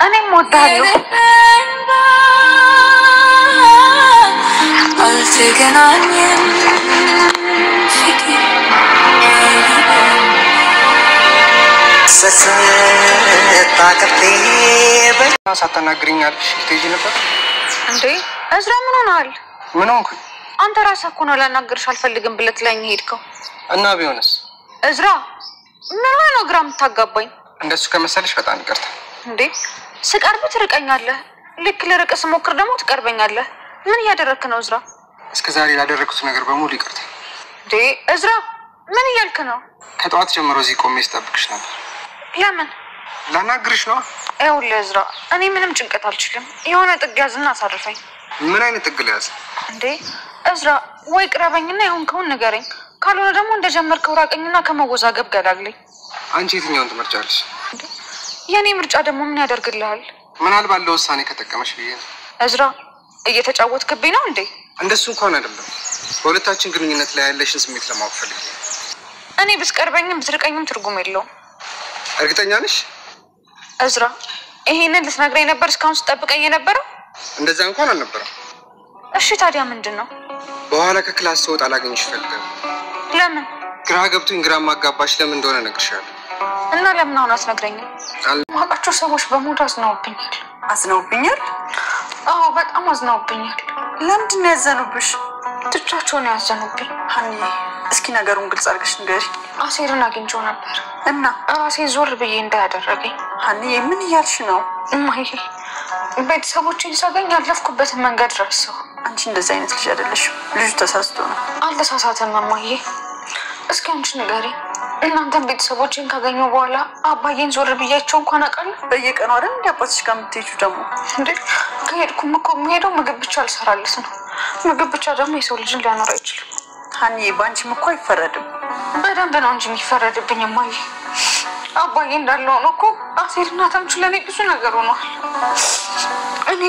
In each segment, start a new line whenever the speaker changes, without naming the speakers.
እኔም ወዳለሁ አልተገናኘን
ሳታናግሪኛለሽ ትሄጂ ነበር
እንዴ? እዝራ ምን ሆነሃል?
ምን ሆንኩ?
አንተ ራስህ እኮ ነው ላናግርሽ አልፈልግም ብለህ ትለኝ ሄድከው።
እና ቢሆንስ?
እዝራ ምን ሆነ ነው ግራ የምታጋባኝ?
እንደሱ ከመሰለሽ በጣም ይቅርታ።
እንዴ ስቀርብ ትርቀኛለህ፣ ልክ ልርቅ ስሞክር ደግሞ ትቀርበኛለህ። ምን እያደረክ ነው እዝራ?
እስከዛሬ ላደረኩት ነገር በሙሉ ይቅርታ።
እንዴ እዝራ ምን እያልክ ነው?
ከጧት ጀምሮ እዚህ ቆሜ ስጠብቅሽ ነበር።
ለምን?
ላናግርሽ ነው።
ይኸውልህ እዝራ እኔ ምንም ጭንቀት አልችልም። የሆነ ጥግ ያዝና አሳርፈኝ።
ምን አይነት ጥግ ልያዝ?
እንዴ እዝራ ወይ ቅረበኝና የሆንከውን ንገረኝ፣ ካልሆነ ደግሞ እንደጀመርከው ራቀኝና ከመወዛገብ ገላግለኝ።
አንቺ የትኛውን ትመርጫለሽ?
የኔ ምርጫ ደግሞ ምን ያደርግልሃል?
ምናልባት ለውሳኔ ከጠቀመሽ ብዬ ነው።
እዝራ እየተጫወትክብኝ ነው እንዴ?
እንደሱ እንኳን አይደለም፣ በሁለታችን ግንኙነት ላይ ያለሽን ስሜት ለማወቅ ፈልጌ።
እኔ ብትቀርበኝም ብትርቀኝም ትርጉም የለውም።
እርግጠኛ ነሽ?
እዝራ ይሄንን ልትነግረኝ ነበር እስካሁን ስጠብቀኝ የነበረው?
እንደዛ እንኳን አልነበረም።
እሺ ታዲያ ምንድነው?
በኋላ ከክላስ ስወጣ ላገኝሽ ፈልጋለሁ።
ለምን?
ግራ ገብቶኝ ግራ ማጋባሽ ለምን እንደሆነ እነግርሻለሁ።
እና ለምን አሁን አትነግረኝም? ማውቃቸው ሰዎች በሙሉ አዝነውብኛል።
አዝነውብኛል?
አዎ በጣም አዝነውብኛል።
ለምንድን ነው ያዘኑብሽ?
ትቻቸውን ያዘኑብኝ።
ሀኒ እስኪ ነገሩን ግልጽ አድርገሽ ንገሪ።
አሴርን አግኝቼው ነበር
እና
ራሴ ዞር ብዬ እንዳያደረገኝ።
ሀኒ ምን እያልሽ ነው?
እማዬ ቤተሰቦቼን ሳገኝ ያለፍኩበትን መንገድ ረሳሁ።
አንቺ እንደዚህ አይነት ልጅ አይደለሽም። ልጁ ተሳስቶ ነው።
አልተሳሳተም እማዬ። እስኪ አንቺ ንገሪኝ፣ እናንተም ቤተሰቦቼን ካገኘሁ በኋላ አባዬን ዞር ብያቸው እንኳን አውቃለሁ?
በየቀኑ አይደል እንደ አባትሽ ጋር የምትሄጂው? ደግሞ
እንዴ ከሄድኩም እኮ የምሄደው ምግብ ብቻ ልሰራልስ ነው። ምግብ ብቻ ደግሞ የሰው ልጅን ሊያኖር አይችልም።
ሀኒ በአንቺም እኮ አይፈረድም።
በደንብ ነው እንጂ የሚፈረድብኝ እማዬ። አባዬ እንዳለው ነው እኮ አሴርና ተምቹ ለኔ ብዙ ነገር ሆኗል። እኔ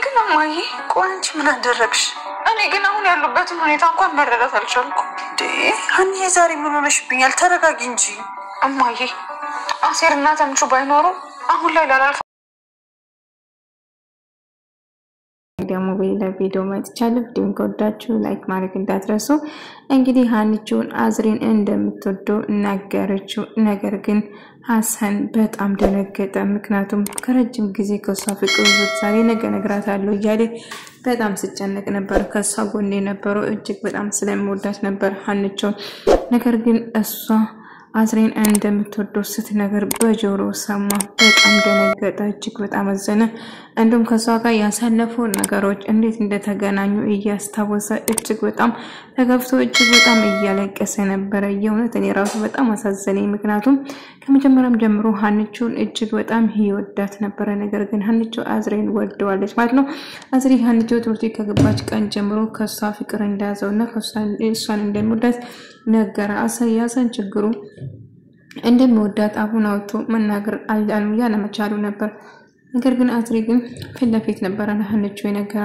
ግን እማዬ
ቆይ አንቺ ምን አደረግሽ?
እኔ ግን አሁን ያሉበትን ሁኔታ እንኳን መረዳት አልቻልኩም።
እንዴ ሀኒ ዛሬ ምን ሆነሽብኛል? ተረጋጊ እንጂ
እማዬ። አሴርና ተምቹ ባይኖሩ አሁን ላይ ላላልፍ
ደግሞ በሌላ ቪዲዮ መጥቻለሁ። ቪዲዮን ከወዳችሁ ላይክ ማድረግ እንዳትረሱ። እንግዲህ ሀኒቾን አዝሬን እንደምትወደው ነገረችው። ነገር ግን ሀሰን በጣም ደነገጠ። ምክንያቱም ከረጅም ጊዜ ከሷ ፍቅር ዛሬ ነገ እነግራታለሁ እያለ በጣም ሲጨነቅ ነበር። ከሷ ጎን የነበረው እጅግ በጣም ስለሚወዳት ነበር ሀኒቾን። ነገር ግን እሷ አዝሬን እንደምትወደው ስትነግር በጆሮ ሰማ። በጣም ደነገጠ፣ እጅግ በጣም አዘነ። እንደውም ከሷ ጋር ያሳለፈው ነገሮች እንዴት እንደተገናኙ እያስታወሰ እጅግ በጣም ተገፍቶ እጅግ በጣም እያለቀሰ ነበር። የእውነት እኔ ራሱ በጣም አሳዘነኝ። ምክንያቱም ከመጀመሪያም ጀምሮ ሀኒቾን እጅግ በጣም ይወዳት ነበር። ነገር ግን ሀኒቾ አዝሬን ወደዋለች ማለት ነው። አዝሬ ሀኒቾ ትምህርት ቤት ከገባች ቀን ጀምሮ ከሷ ፍቅር እንደያዘውና እሷን እንደሚወዳት ነገረ። ያሰን ችግሩ እንደሚወዳት አሁን አውጥቶ መናገር አልቻለም፣ ያለመቻሉ ነበር። ነገር ግን አዝሬ ግን ፊት ለፊት ነበር ሀኒቾ የነገራ።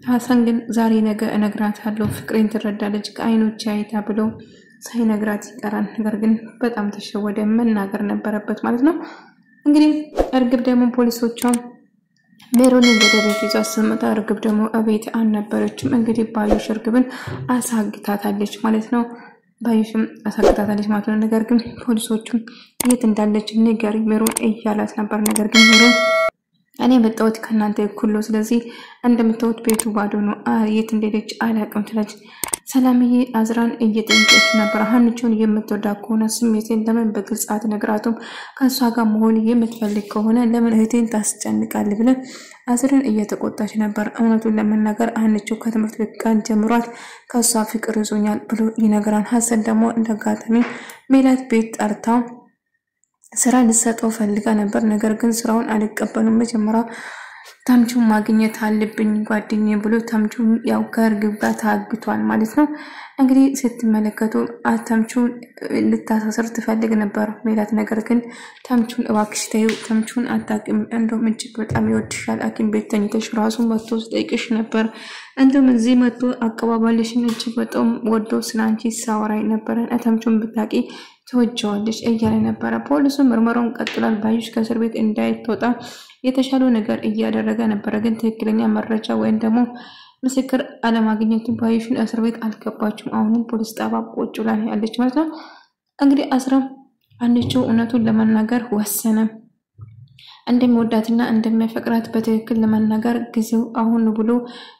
ሀሰን ግን ዛሬ ነገ እነግራታለሁ ፍቅሬን ትረዳለች ከአይኖች አይታ ብሎ ሳይነግራት ይቀራል። ነገር ግን በጣም ተሸወደ፣ መናገር ነበረበት ማለት ነው። እንግዲህ እርግብ ደግሞ ፖሊሶቿ ሜሮንን ወደ ቤት ይዛ ስትመጣ እርግብ ደግሞ እቤት አልነበረችም። እንግዲህ ባዩሽ እርግብን አሳግታታለች ማለት ነው። ባዩሽም አሳግታታለች ማለት ነው። ነገር ግን ፖሊሶቹም የት እንዳለች ንገሪ ሜሮን እያላት ነበር። ነገር ግን ሜሮን እኔ መጣሁት ከናንተ እኩል ነው፣ ስለዚህ እንደምታዩት ቤቱ ባዶ ነው፣ የት እንደሄደች አላውቅም ትላለች። ሰላምዬ አዝራን እየጠየቀች ነበር። ሀኒቾን የምትወዳ ከሆነ ስሜቴን ለምን በግልጽ አትነግራቱም? ከሷ ጋር መሆን የምትፈልግ ከሆነ ለምን እህቴን ታስጨንቃል ብለ አዝራን እየተቆጣች ነበር። እውነቱን ለመናገር ሀኒቾ ከትምህርት ቤት ቀን ጀምሯት ከሷ ፍቅር ይዞኛል ብሎ ይነግራል። ሀሰን ደግሞ እንደጋጣሚ ሜላት ቤት ጠርታው ስራ ልሰጠው ፈልጋ ነበር። ነገር ግን ስራውን አልቀበሉም። መጀመሪያ ተምቹን ማግኘት አለብኝ ጓደኛዬ ብሎ ተምቹ ያው ከእርግብ ጋር ታግቷል ማለት ነው። እንግዲህ ስትመለከቱ ተምቹን ልታሳስር ትፈልግ ነበር ሜላት። ነገር ግን ተምቹን እባክሽ ተይው፣ ተምቹን አታውቂም፣ እንደውም እጅግ በጣም ይወድሻል፣ ሐኪም ቤት ተኝተሽ ራሱ መጥቶ ሲጠይቅሽ ነበር፣ እንደውም እዚህ መጥቶ አቀባበልሽን እጅግ በጣም ወዶ ስላንቺ ሳወራኝ ነበር። ተምቹን ብታውቂ ትወጂዋለሽ እያለ ነበር። ፖሊሱ ምርመራውን ቀጥሏል። ባዩሽ ከእስር ቤት እንዳይወጣ የተሻለው ነገር እያደረገ ነበር። ግን ትክክለኛ መረጃ ወይም ደግሞ ምስክር አለማግኘቱ ባዩሽን እስር ቤት አልገባችም። አሁንም ፖሊስ ጣቢያ ቁጭ ብላ ያለች ማለት ነው። እንግዲህ አስረም ሀኒቾ እውነቱን ለመናገር ወሰነ። እንደሚወዳትና እንደሚያፈቅራት በትክክል ለመናገር ጊዜው አሁን ብሎ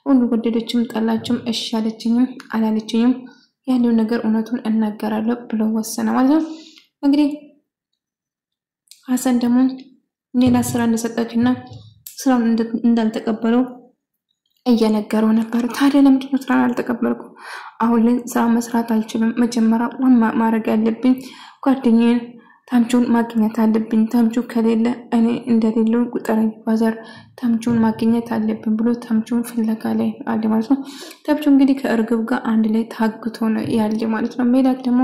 ሁሉ ወደደችም ጠላችም እሺ አለችኝም አላለችኝም ያለው ነገር እውነቱን እናገራለሁ ብሎ ወሰነ ማለት ነው። እንግዲህ ሀሰን ደግሞ ሌላ ስራ እንደሰጣችና ስራውን እንዳልተቀበለው እየነገረው ነበር። ታዲያ ለምንድን ነው ስራውን አልተቀበልኩ? አሁን ላይ ስራ መስራት አልችልም። መጀመሪያ ማድረግ ያለብኝ ጓደኛዬን ታምቹን ማግኘት አለብኝ። ታምቹ ከሌለ እኔ እንደሌለው ቁጥረኝ ባዛር ታምቹን ማግኘት አለብኝ ብሎ ታምቹን ፍለጋ ላይ አለ ማለት ነው። ታምቹ እንግዲህ ከእርግብ ጋር አንድ ላይ ታግቶ ነው ያለ ማለት ነው። ሜላት ደግሞ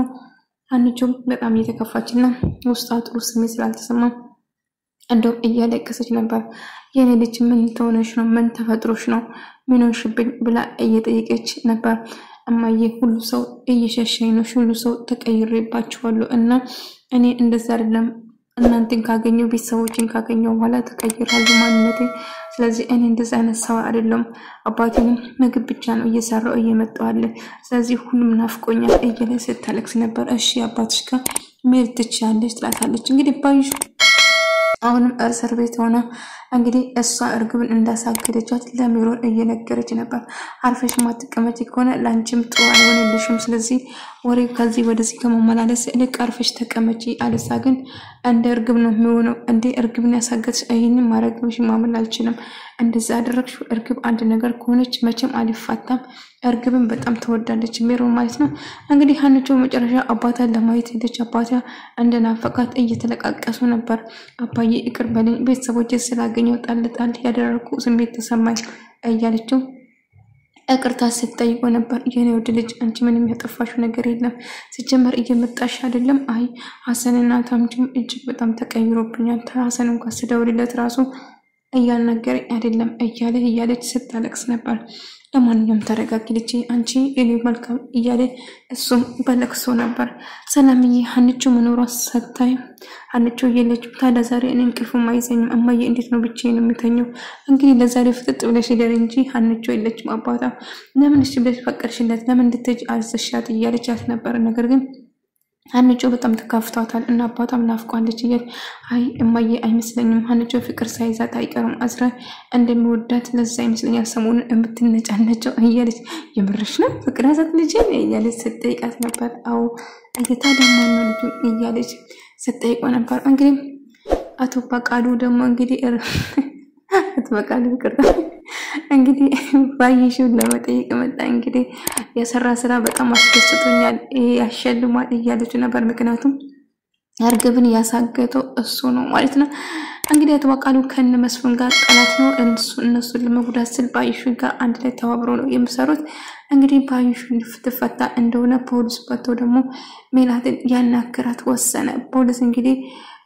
ሀኒቾ በጣም እየተከፋችና ውስጧ ጥሩ ስሜት ስላልተሰማ እንደው እያለቀሰች ነበር። የኔ ልጅ ምን ተሆነሽ ነው? ምን ተፈጥሮሽ ነው? ምን ሆንሽብኝ ብላ እየጠየቀች ነበር። እማዬ ሁሉ ሰው እየሸሸኝ ነው፣ ሁሉ ሰው ተቀይሬባችኋለሁ እና እኔ እንደዛ አይደለም እናንተን ካገኘው ቤተሰቦችን ካገኘው በኋላ ተቀይራለሁ ማንነቴ። ስለዚህ እኔ እንደዛ አይነት ሰው አይደለም። አባቴንም ምግብ ብቻ ነው እየሰራው እየመጣዋለ። ስለዚህ ሁሉም ናፍቆኛል እያለ ስታለቅስ ነበር። እሺ አባትሽ ጋር መሄድ ትችያለሽ ትላታለች። እንግዲህ ባዩሽ አሁንም እስር ቤት ሆነ እንግዲህ እሷ እርግብን እንዳሳገደቻት ለሚሮን እየነገረች ነበር። አርፈሽ ማትቀመጪ ከሆነ ላንቺም ጥሩ አይሆንልሽም። ስለዚህ ወሬ ከዚህ ወደዚህ ከመመላለስ ልክ አርፈሽ ተቀመጪ፣ አለሳ ግን እንደ እርግብ ነው የሚሆነው። እንደ እርግብን ያሳገድሽ ይሄንን ማረግብሽ ማመን አልችልም። እንደዛ አደረግሽ እርግብ አንድ ነገር ከሆነች መቼም አልፋታም። እርግብን በጣም ተወዳለች ሚሮን ማለት ነው። እንግዲህ ሀኒቾ መጨረሻ አባቷን ለማየት ሄደች። አባቷ እንደናፈቃት እየተለቃቀሱ ነበር። አባዬ ይቅር በለኝ ቤተሰቦቼ ስላገኘው ጣል ያደረኩ ስሜት ተሰማኝ እያለችው ይቅርታ ስትጠይቆ ነበር። የኔ ወድ ልጅ አንቺ ምንም ያጠፋሽው ነገር የለም። ሲጀመር እየመጣሽ አይደለም። አይ ሀሰንና ታምቹም እጅግ በጣም ተቀይሮብኛል። ሀሰን እንኳን ስደውልለት ራሱ እያናገረኝ አይደለም እያለች ስታለቅስ ነበር። ለማንኛውም ተረጋጊ ልጄ አንቺ የኔ መልካም እያለ እሱም በለቅሶ ነበር። ሰላምዬ ሀኒቾ መኖሯ ሰታይ ሀኒቾ የለችም። ታዲያ ዛሬ እኔ እንቅልፍም አይዘኝም። እማዬ እንዴት ነው ብቻዬን የምተኘው? እንግዲህ ለዛሬ ፍጥጥ ብለሽ ሄደር እንጂ ሀኒቾ የለችም። አባቷ ለምን እሺ ብለሽ ፈቀድሽለት? ለምን እንድትሄጂ አዘሻት? እያለቻት ነበር። ነገር ግን ሀኒቾ በጣም ተካፍቷታል እና አባቷም ናፍቋለች እያለ አይ እማዬ አይመስለኝም ሀኒቾ ፍቅር ሳይዛት አይቀርም አስራ እንደሚወዳት ለዛ አይመስለኛል ሰሞኑን የምትነጫነጨው እያለች የምርሽ ነው ፍቅር ያዛት ልጅ እያለች ስትጠይቃት ነበር። አዎ እየታደማን ነው ልጅ እያለች ስትጠይቀው ነበር። እንግዲህ አቶ በቃሉ ደግሞ እንግዲህ አቶ በቃሉ ፍቅር እንግዲህ ባይሽው ለመጠየቅ መጣ። እንግዲህ የሰራ ስራ በጣም አስደስቶኛል ያሸልማል እያለች ነበር። ምክንያቱም እርግብን ያሳገተው እሱ ነው ማለት ነው። እንግዲህ አቶ በቃሉ ከነ መስፍን ጋር ጠላት ነው። እነሱን ለመጉዳት ስል ባይሹ ጋር አንድ ላይ ተባብረው ነው የሚሰሩት። እንግዲህ ባይሹ ልትፈታ እንደሆነ ፖሊስ ፈቶ ደግሞ ሜላትን ያናገራት ወሰነ። ፖሊስ እንግዲህ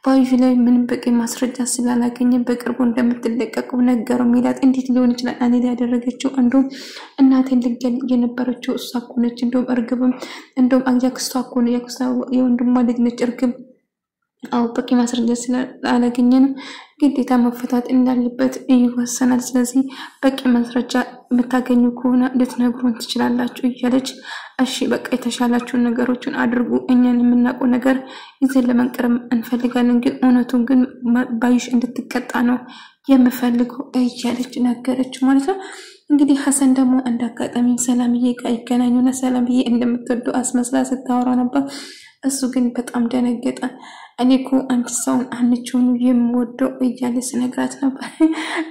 ባይሹ ላይ ምንም በቂ ማስረጃ ስላላገኘ በቅርቡ እንደምትለቀቀው ነገረው። ሜላት እንዴት ሊሆን ይችላል? እኔ ላይ ያደረገችው እንደውም እናቴን ልገል የነበረችው እሷ እኮ ነች። እንደውም እርግብም እንደውም አያክስቷ እኮ ነው የወንድሟ ልጅ ነች እርግብ። አው በቂ ማስረጃ ስላላገኘን ግዴታ መፈታት እንዳለበት ይወሰናል። ስለዚህ በቂ ማስረጃ የምታገኙ ከሆነ ልትነግሩን ትችላላችሁ እያለች እሺ በቃ የተሻላችሁን ነገሮችን አድርጉ፣ እኛን የምናውቀው ነገር ይዘን ለመንቀርም እንፈልጋለን፣ ግን እውነቱን ግን ባይሽ እንድትቀጣ ነው የምፈልገው እያለች ነገረች ማለት ነው። እንግዲህ ሀሰን ደግሞ እንዳጋጣሚ ሰላምዬ ጋር ይገናኙና ሰላምዬ እንደምትወደው አስመስላ ስታወራ ነበር። እሱ ግን በጣም ደነገጠ። እኔ እኮ አንቺ ሰውን ሀኒቾን የምወደው እያለ ስነግራት ነበር።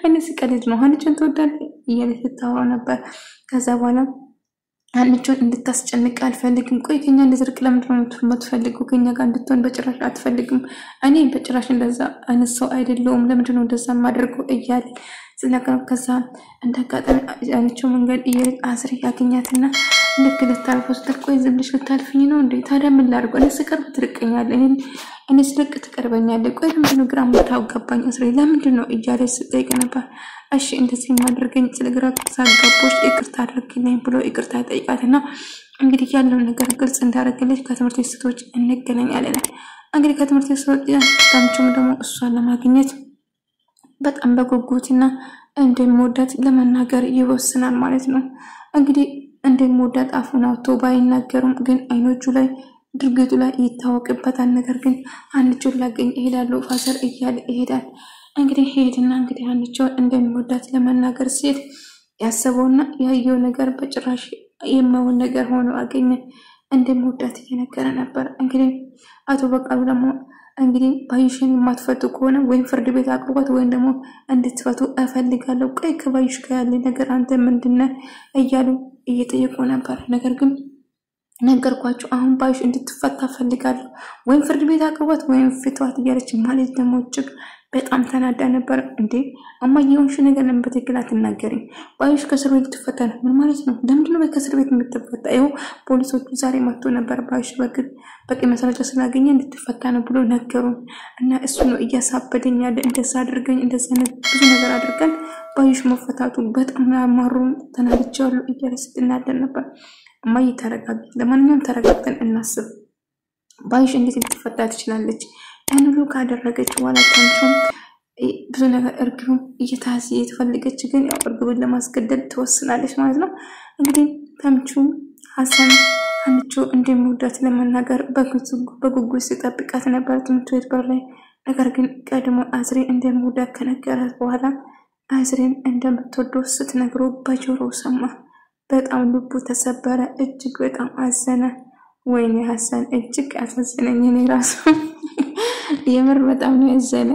እኔ ስቀልድ ነው ሀኒቾን ትወዳለህ እያለ ስታወራ ነበር። ከዛ በኋላ ሀኒቾን እንድታስጨንቅ አልፈልግም። ቆይ ከኛ እንድትርቅ ለምንድን ነው የምትፈልገው? ከኛ ጋር እንድትሆን በጭራሽ አትፈልግም። እኔ በጭራሽ እንደዛ አይነት ሰው አይደለሁም። ለምንድን ነው እንደዛ ማድረገው እያለ ስለቀረብ ከዛ እንዳጋጣሚ ሀኒቾ መንገድ እየሄደ አስሪ ያገኛትና ልክ ልታልፈው ስትል ቆይ ዝም ብለሽ ልታልፊኝ ነው እንዴ? ታዲያ ምን ላድርገው? እኔ ስቀርብ ትርቀኛለህ፣ እኔ ስርቅ ትቀርበኛለህ። ቆይ ለምንድን ነው ግራ የምታጋባኝ አስሪ ለምንድን ነው እያለች ስትጠይቅ ነበር። እሺ እንደዚህ ማድረገኝ ስለግራ ሳጋቦች ይቅርታ አድርግልኝ ብሎ ይቅርታ ጠይቃትና እንግዲህ ያለው ነገር ግልጽ እንዳደረገለች ከትምህርት ቤቶች እንገናኛለን። እንግዲህ ከትምህርት ቤቶች ታምቹም ደግሞ እሷን ለማግኘት በጣም በጉጉትና እንደምወዳት ለመናገር ይወስናል ማለት ነው። እንግዲህ እንደምወዳት አፉን አውጥቶ ባይናገርም ግን አይኖቹ ላይ ድርጊቱ ላይ ይታወቅበታል። ነገር ግን አንቺን ላገኝ እሄዳለሁ ፋዘር እያለ ይሄዳል። እንግዲህ ሄድና እንግዲህ አንቺን እንደምወዳት ለመናገር ሲል ያሰበውና ያየው ነገር በጭራሽ የማይሆን ነገር ሆኖ አገኘ። እንደምወዳት እየነገረ ነበር። እንግዲህ አቶ በቃሉ ደግሞ እንግዲህ ባዩሽን የማትፈቱ ከሆነ ወይም ፍርድ ቤት አቅርቧት ወይም ደግሞ እንድትፈቱ እፈልጋለሁ። ቆይ ከባዩሽ ጋር ያለ ነገር አንተ ምንድነው እያሉ እየጠየቁ ነበር። ነገር ግን ነገርኳቸው አሁን ባዩሽ እንድትፈታ ፈልጋለሁ ወይም ፍርድ ቤት አቅርቧት ወይም ፍቷት እያለች ማለት ደግሞ እጅግ በጣም ተናዳ ነበር። እንዴ አማዬ የሆንሽ ነገር ለምን በትክክል አትናገሪኝ? ባዩሽ ከእስር ቤት ልትፈታ ነው ምን ማለት ነው? ለምንድነው ከእስር ቤት የምትፈታ? ይኸው ፖሊሶቹ ዛሬ መጥቶ ነበር ባዩሽ በቂ ማስረጃ ስላገኘ እንድትፈታ ነው ብሎ ነገሩን እና እሱ ነው እያሳበደኝ ያለ እንደዛ አድርገኝ እንደዛ ብዙ ነገር አድርገን ባዩሽ መፈታቱ በጣም ያማሩ ተናድቻለሁ እያለች ስትናደድ ነበር። እማዬ ተረጋጊ፣ ለማንኛውም ተረጋግተን እናስብ። ባዩሽ እንዴት ልትፈታ ትችላለች? አንሉ ካደረገች በኋላ ታምቹም ብዙ ነገር እርግብም እየታዘ የተፈለገች ግን ያው እርግብን ለማስገደል ተወስናለች ማለት ነው። እንግዲህ ታምቹም ሐሰን አንቺ እንደምወዳት ለመናገር በጉጉት ሲጠብቃት ነበር ትምህርት ቤት በር ላይ። ነገር ግን ቀድሞ አዝሬን እንደምወዳት ከነገራት በኋላ አዝሬን እንደምትወደው ስትነግረው በጆሮ ሰማ። በጣም ልቡ ተሰበረ። እጅግ በጣም አዘነ። ወይኔ ሐሰን እጅግ አሳዘነኝ እኔ ራሱ የምር በጣም ነው ያዘነ።